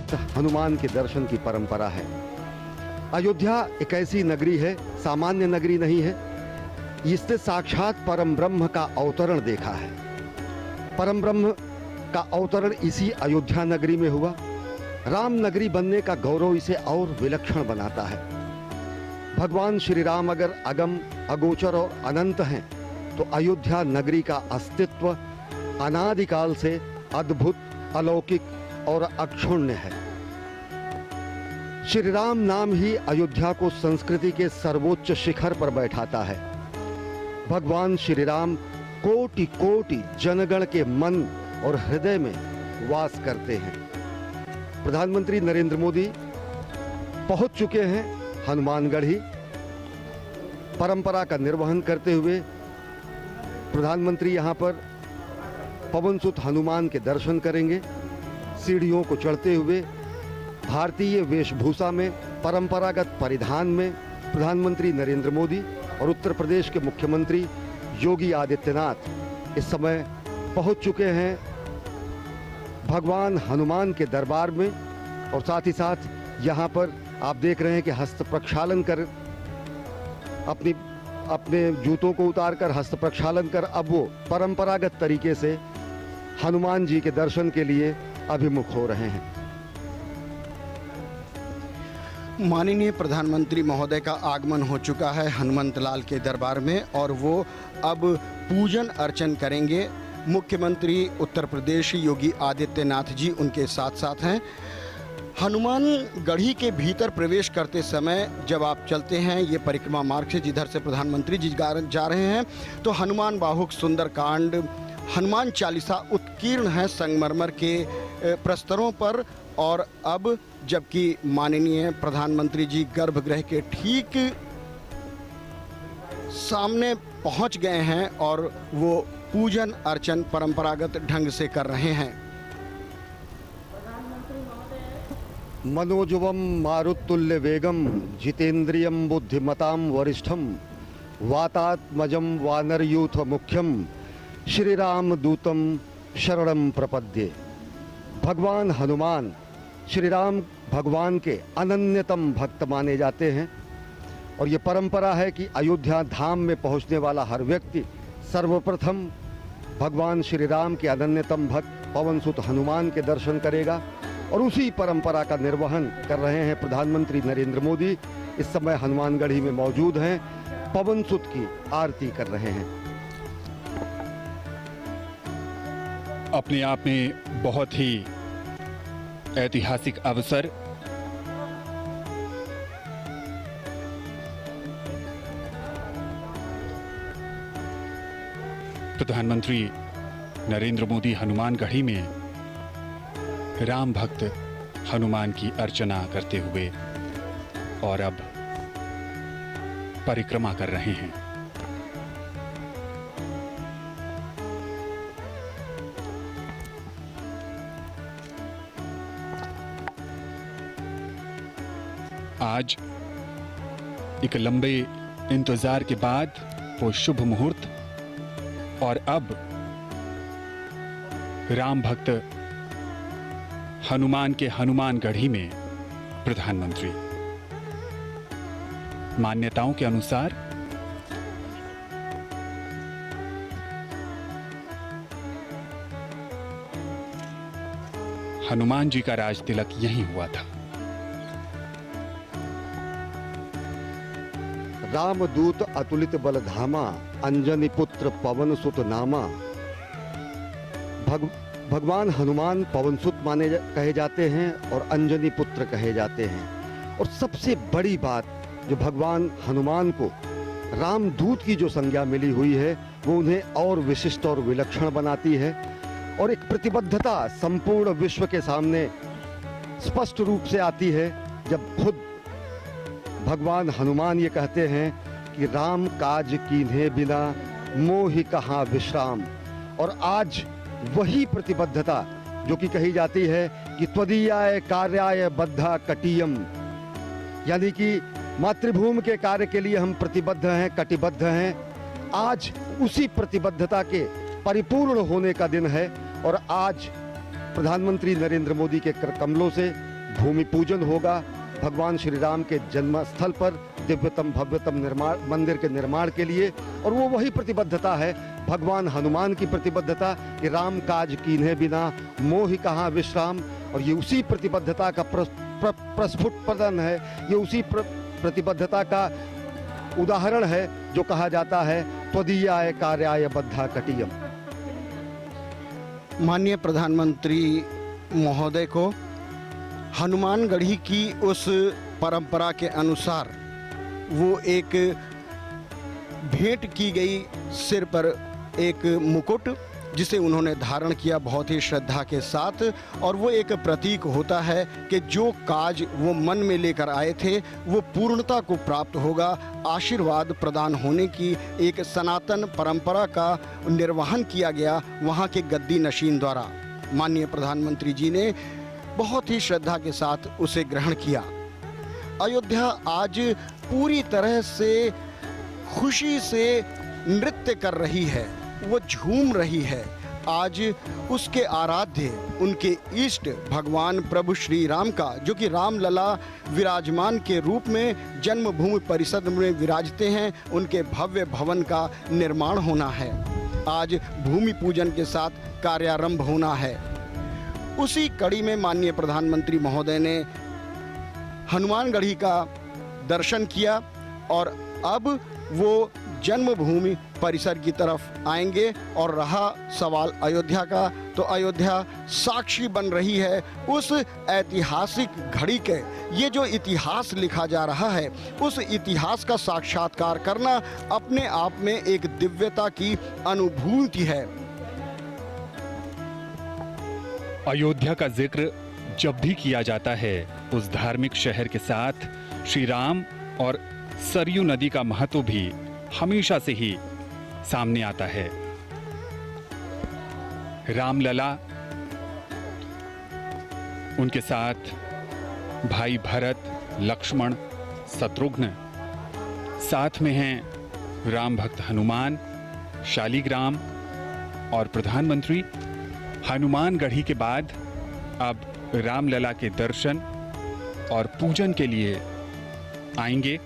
भक्त हनुमान के दर्शन की परंपरा है। अयोध्या एक ऐसी नगरी है, सामान्य नगरी नहीं है। इसने साक्षात परम ब्रह्म का अवतरण देखा है। परम ब्रह्म का अवतरण इसी अयोध्या नगरी में हुआ। राम नगरी बनने का गौरव इसे और विलक्षण बनाता है। भगवान श्री राम अगर अगम, अगोचर और अनंत हैं, तो अयोध्या नगरी का अस्तित्व अनादिकाल से अद्भुत, अलौकिक और अक्षुण्य है। श्री राम नाम ही अयोध्या को संस्कृति के सर्वोच्च शिखर पर बैठाता है। भगवान श्री राम कोटि कोटि जनगण के मन और हृदय में वास करते हैं। प्रधानमंत्री नरेंद्र मोदी पहुंच चुके हैं हनुमानगढ़ी। परंपरा का निर्वहन करते हुए प्रधानमंत्री यहां पर पवनसुत हनुमान के दर्शन करेंगे। सीढ़ियों को चढ़ते हुए भारतीय वेशभूषा में, परंपरागत परिधान में प्रधानमंत्री नरेंद्र मोदी और उत्तर प्रदेश के मुख्यमंत्री योगी आदित्यनाथ इस समय पहुंच चुके हैं भगवान हनुमान के दरबार में। और साथ ही साथ यहां पर आप देख रहे हैं कि हस्त प्रक्षालन कर, अपने जूतों को उतारकर हस्त प्रक्षालन कर अब वो परंपरागत तरीके से हनुमान जी के दर्शन के लिए अभिमुख हो रहे हैं। माननीय प्रधानमंत्री महोदय का आगमन हो चुका है हनुमंत लाल के दरबार में और वो अब पूजन अर्चन करेंगे। मुख्यमंत्री उत्तर प्रदेश योगी आदित्यनाथ जी उनके साथ साथ हैं। हनुमान गढ़ी के भीतर प्रवेश करते समय जब आप चलते हैं ये परिक्रमा मार्ग से जिधर से प्रधानमंत्री जी जा रहे हैं, तो हनुमान बाहुक सुंदरकांड, हनुमान चालीसा उत्कीर्ण है संगमरमर के प्रस्तरों पर। और अब जबकि माननीय प्रधानमंत्री जी गर्भगृह के ठीक सामने पहुंच गए हैं और वो पूजन अर्चन परंपरागत ढंग से कर रहे हैं। मनोजवम मारुतुल्य वेगम जितेंद्रियम बुद्धिमताम वरिष्ठम वातात्मजम वानरयूथ मुख्यम श्री राम दूतम शरणम प्रपद्ये। भगवान हनुमान श्री राम भगवान के अनन्यतम भक्त माने जाते हैं और ये परंपरा है कि अयोध्या धाम में पहुंचने वाला हर व्यक्ति सर्वप्रथम भगवान श्री राम के अनन्यतम भक्त पवनसुत हनुमान के दर्शन करेगा। और उसी परंपरा का निर्वहन कर रहे हैं प्रधानमंत्री नरेंद्र मोदी। इस समय हनुमानगढ़ी में मौजूद हैं, पवनसुत की आरती कर रहे हैं। अपने आप में बहुत ही ऐतिहासिक अवसर। प्रधानमंत्री नरेंद्र मोदी हनुमानगढ़ी में राम भक्त हनुमान की अर्चना करते हुए और अब परिक्रमा कर रहे हैं। आज एक लंबे इंतजार के बाद वो शुभ मुहूर्त और अब राम भक्त हनुमान के हनुमानगढ़ी में प्रधानमंत्री। मान्यताओं के अनुसार हनुमान जी का राज तिलक यहीं हुआ था। रामदूत अतुलित बलधामा अंजनी पुत्र पवनसुत नामा। भगवान हनुमान पवनसुत कहे जाते हैं और अंजनी पुत्र कहे जाते हैं। और सबसे बड़ी बात जो भगवान हनुमान को रामदूत की जो संज्ञा मिली हुई है वो उन्हें और विशिष्ट और विलक्षण बनाती है। और एक प्रतिबद्धता संपूर्ण विश्व के सामने स्पष्ट रूप से आती है जब खुद भगवान हनुमान ये कहते हैं कि राम काज कीन्हे बिना मोहि कहाँ विश्राम। और आज वही प्रतिबद्धता जो कि कही जाती है कि त्वदीयाय कार्याय बद्धा कटियम, यानी कि मातृभूमि के कार्य के लिए हम प्रतिबद्ध हैं, कटिबद्ध हैं। आज उसी प्रतिबद्धता के परिपूर्ण होने का दिन है और आज प्रधानमंत्री नरेंद्र मोदी के कमलों से भूमि पूजन होगा भगवान श्री राम के जन्म स्थल पर दिव्यतम भव्यतम निर्माण मंदिर के निर्माण के लिए। और वो वही प्रतिबद्धता है भगवान हनुमान की प्रतिबद्धता कि राम काज कीन्हे बिना मोहि कहाँ विश्राम। और ये उसी प्रतिबद्धता का प्रस्फुटन है, ये उसी प्रतिबद्धता का उदाहरण है जो कहा जाता है त्वदीयाय कार्याय बद्धा कटियम। माननीय प्रधानमंत्री महोदय को हनुमानगढ़ी की उस परंपरा के अनुसार वो एक भेंट की गई सिर पर एक मुकुट जिसे उन्होंने धारण किया बहुत ही श्रद्धा के साथ। और वो एक प्रतीक होता है कि जो काज वो मन में लेकर आए थे वो पूर्णता को प्राप्त होगा। आशीर्वाद प्रदान होने की एक सनातन परंपरा का निर्वहन किया गया वहाँ के गद्दी नशीन द्वारा। माननीय प्रधानमंत्री जी ने बहुत ही श्रद्धा के साथ उसे ग्रहण किया। अयोध्या आज पूरी तरह से खुशी से नृत्य कर रही है, वो झूम रही है। आज उसके आराध्य उनके इष्ट भगवान प्रभु श्री राम का, जो कि रामलला विराजमान के रूप में जन्मभूमि परिसर में विराजते हैं, उनके भव्य भवन का निर्माण होना है। आज भूमि पूजन के साथ कार्यारंभ होना है। उसी कड़ी में माननीय प्रधानमंत्री महोदय ने हनुमानगढ़ी का दर्शन किया और अब वो जन्मभूमि परिसर की तरफ आएंगे। और रहा सवाल अयोध्या का, तो अयोध्या साक्षी बन रही है उस ऐतिहासिक घड़ी के। ये जो इतिहास लिखा जा रहा है उस इतिहास का साक्षात्कार करना अपने आप में एक दिव्यता की अनुभूति है। अयोध्या का जिक्र जब भी किया जाता है उस धार्मिक शहर के साथ श्री राम और सरयू नदी का महत्व भी हमेशा से ही सामने आता है। रामलला, उनके साथ भाई भरत, लक्ष्मण, शत्रुघ्न, साथ में हैं राम भक्त हनुमान, शालिग्राम और प्रधानमंत्री। हनुमानगढ़ी के बाद अब रामलला के दर्शन और पूजन के लिए आएंगे।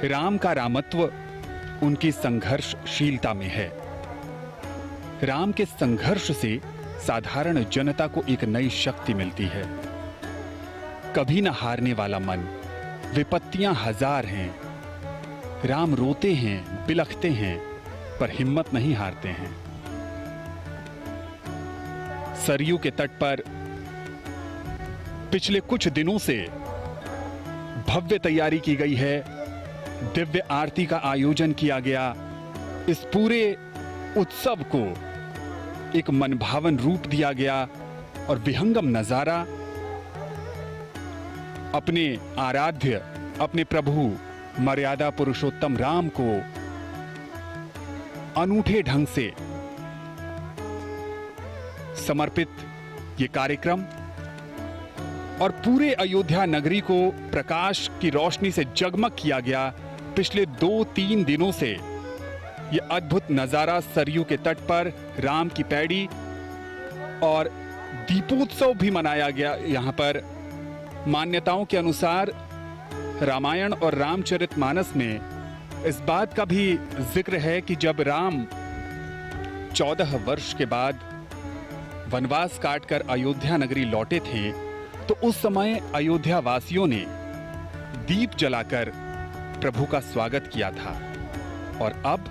राम का रामत्व उनकी संघर्षशीलता में है। राम के संघर्ष से साधारण जनता को एक नई शक्ति मिलती है। कभी न हारने वाला मन, विपत्तियां हजार हैं। राम रोते हैं, बिलखते हैं, पर हिम्मत नहीं हारते हैं। सरयू के तट पर पिछले कुछ दिनों से भव्य तैयारी की गई है। दिव्य आरती का आयोजन किया गया। इस पूरे उत्सव को एक मनभावन रूप दिया गया और विहंगम नजारा अपने आराध्य, अपने प्रभु मर्यादा पुरुषोत्तम राम को अनूठे ढंग से समर्पित ये कार्यक्रम और पूरे अयोध्या नगरी को प्रकाश की रोशनी से जगमग किया गया। पिछले 2-3 दिनों से ये अद्भुत नजारा सरयू के तट पर राम की पैड़ी और दीपोत्सव भी मनाया गया। यहाँ पर मान्यताओं के अनुसार रामायण और रामचरितमानस में इस बात का भी जिक्र है कि जब राम 14 वर्ष के बाद वनवास काटकर अयोध्या नगरी लौटे थे तो उस समय अयोध्या वासियों ने दीप जलाकर प्रभु का स्वागत किया था। और अब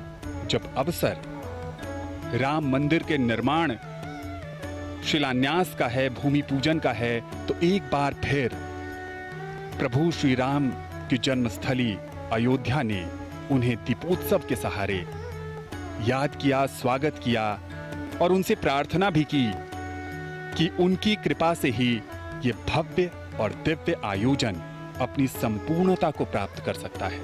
जब अवसर राम मंदिर के निर्माण शिलान्यास का है, भूमि पूजन का है, तो एक बार फिर प्रभु श्री राम की जन्मस्थली अयोध्या ने उन्हें दीपोत्सव के सहारे याद किया, स्वागत किया और उनसे प्रार्थना भी की कि उनकी कृपा से ही ये भव्य और दिव्य आयोजन अपनी संपूर्णता को प्राप्त कर सकता है।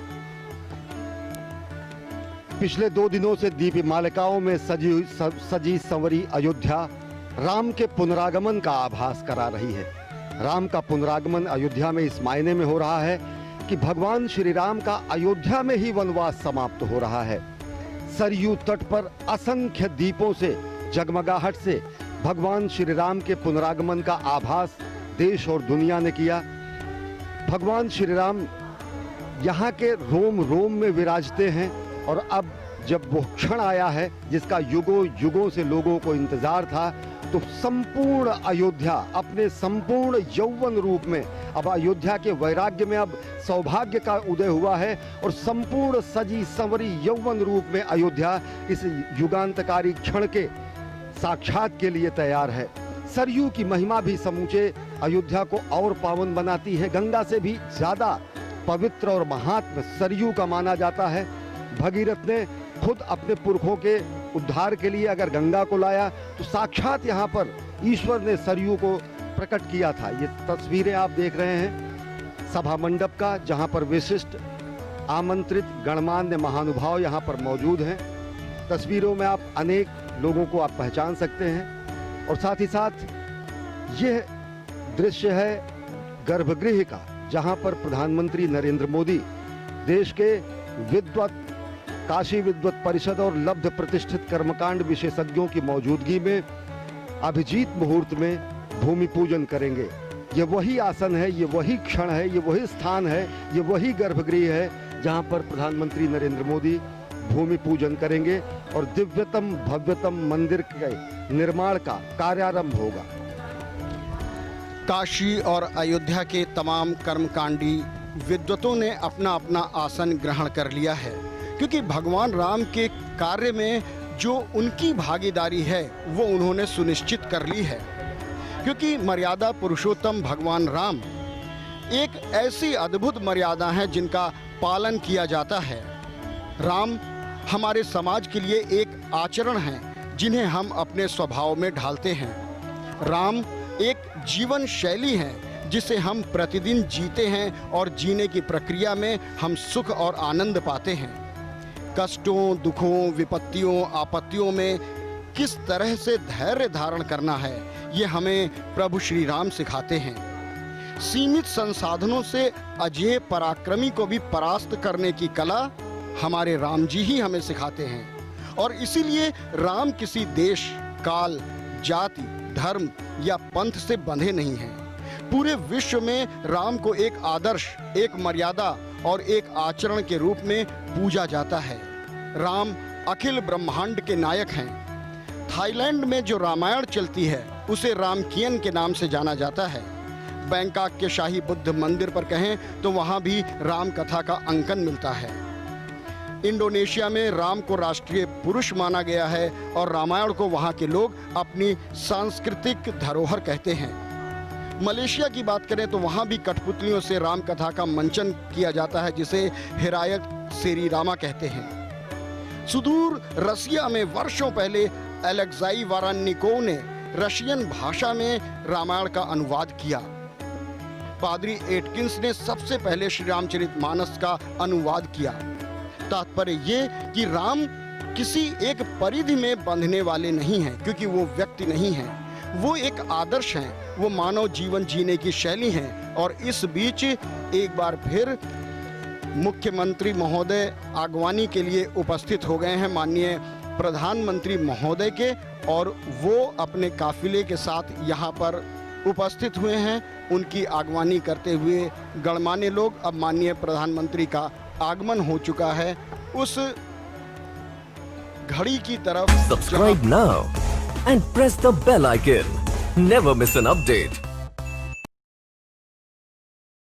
पिछले 2 दिनों से दीपमालिकाओं में सजी संवरी अयोध्या राम के पुनरागमन का आभास करा रही है। राम का पुनरागमन अयोध्या में इस मायने में हो रहा है कि भगवान श्री राम का अयोध्या में ही वनवास समाप्त हो रहा है। सरयू तट पर असंख्य दीपों से, जगमगाहट से भगवान श्री राम के पुनरागमन का आभास देश और दुनिया ने किया। भगवान श्री राम यहाँ के रोम रोम में विराजते हैं और अब जब वो क्षण आया है जिसका युगों युगों से लोगों को इंतजार था, तो संपूर्ण अयोध्या अपने संपूर्ण यौवन रूप में, अब अयोध्या के वैराग्य में अब सौभाग्य का उदय हुआ है और संपूर्ण सजी संवरी यौवन रूप में अयोध्या इस युगांतकारी क्षण के साक्षात के लिए तैयार है। सरयू की महिमा भी समूचे अयोध्या को और पावन बनाती है। गंगा से भी ज्यादा पवित्र और महात्म सरयू का माना जाता है। भगीरथ ने खुद अपने पुरखों के उद्धार के लिए अगर गंगा को लाया, तो साक्षात यहाँ पर ईश्वर ने सरयू को प्रकट किया था। ये तस्वीरें आप देख रहे हैं सभा मंडप का, जहाँ पर विशिष्ट आमंत्रित गणमान्य महानुभाव यहाँ पर मौजूद हैं। तस्वीरों में आप अनेक लोगों को आप पहचान सकते हैं और साथ ही साथ यह दृश्य है गर्भगृह का, जहाँ पर प्रधानमंत्री नरेंद्र मोदी देश के विद्वत, काशी विद्वत परिषद और लब्ध प्रतिष्ठित कर्मकांड विशेषज्ञों की मौजूदगी में अभिजीत मुहूर्त में भूमि पूजन करेंगे। ये वही आसन है, ये वही क्षण है, ये वही स्थान है, ये वही गर्भगृह है जहां पर प्रधानमंत्री नरेंद्र मोदी भूमि पूजन करेंगे और दिव्यतम भव्यतम मंदिर के निर्माण का कार्यारंभ होगा। काशी और अयोध्या के तमाम कर्मकांडी विद्वतों ने अपना अपना आसन ग्रहण कर लिया है, क्योंकि भगवान राम के कार्य में जो उनकी भागीदारी है वो उन्होंने सुनिश्चित कर ली है। क्योंकि मर्यादा पुरुषोत्तम भगवान राम एक ऐसी अद्भुत मर्यादा है जिनका पालन किया जाता है। राम हमारे समाज के लिए एक आचरण है जिन्हें हम अपने स्वभाव में ढालते हैं। राम एक जीवन शैली है जिसे हम प्रतिदिन जीते हैं और जीने की प्रक्रिया में हम सुख और आनंद पाते हैं। कष्टों, दुखों, विपत्तियों, आपत्तियों में किस तरह से धैर्य धारण करना है, ये हमें प्रभु श्री राम सिखाते हैं। सीमित संसाधनों से अजेय पराक्रमी को भी परास्त करने की कला हमारे राम जी ही हमें सिखाते हैं। और इसीलिए राम किसी देश, काल, जाति, धर्म या पंथ से बंधे नहीं हैं। पूरे विश्व में राम को एक आदर्श, एक मर्यादा और एक आचरण के रूप में पूजा जाता है। राम अखिल ब्रह्मांड के नायक हैं। थाईलैंड में जो रामायण चलती है उसे रामकियन के नाम से जाना जाता है। बैंकॉक के शाही बुद्ध मंदिर पर कहें तो वहाँ भी राम कथा का अंकन मिलता है। इंडोनेशिया में राम को राष्ट्रीय पुरुष माना गया है और रामायण को वहाँ के लोग अपनी सांस्कृतिक धरोहर कहते हैं। मलेशिया की बात करें तो वहाँ भी कठपुतलियों से राम कथा का मंचन किया जाता है, जिसे हिरायत सेरी रामा कहते हैं। सुदूर रसिया में वर्षों पहले एलेक्साई वारानिकोव ने रशियन भाषा में रामायण का अनुवाद किया। पादरी एटकिंस ने सबसे पहले श्री रामचरितमानस का अनुवाद किया। तात्पर्य ये कि राम किसी एक परिधि में बंधने वाले नहीं हैं, क्योंकि वो व्यक्ति नहीं हैं, वो एक आदर्श हैं, वो मानव जीवन जीने की शैली हैं। और इस बीच एक बार फिर मुख्यमंत्री महोदय आगवानी के लिए उपस्थित हो गए हैं माननीय प्रधानमंत्री महोदय के, और वो अपने काफिले के साथ यहाँ पर उपस्थित हुए हैं। उनकी आगवानी करते हुए गणमान्य लोग, अब माननीय प्रधानमंत्री का आगमन हो चुका है उस घड़ी की तरफ। Subscribe now and press the bell icon. Never miss an update.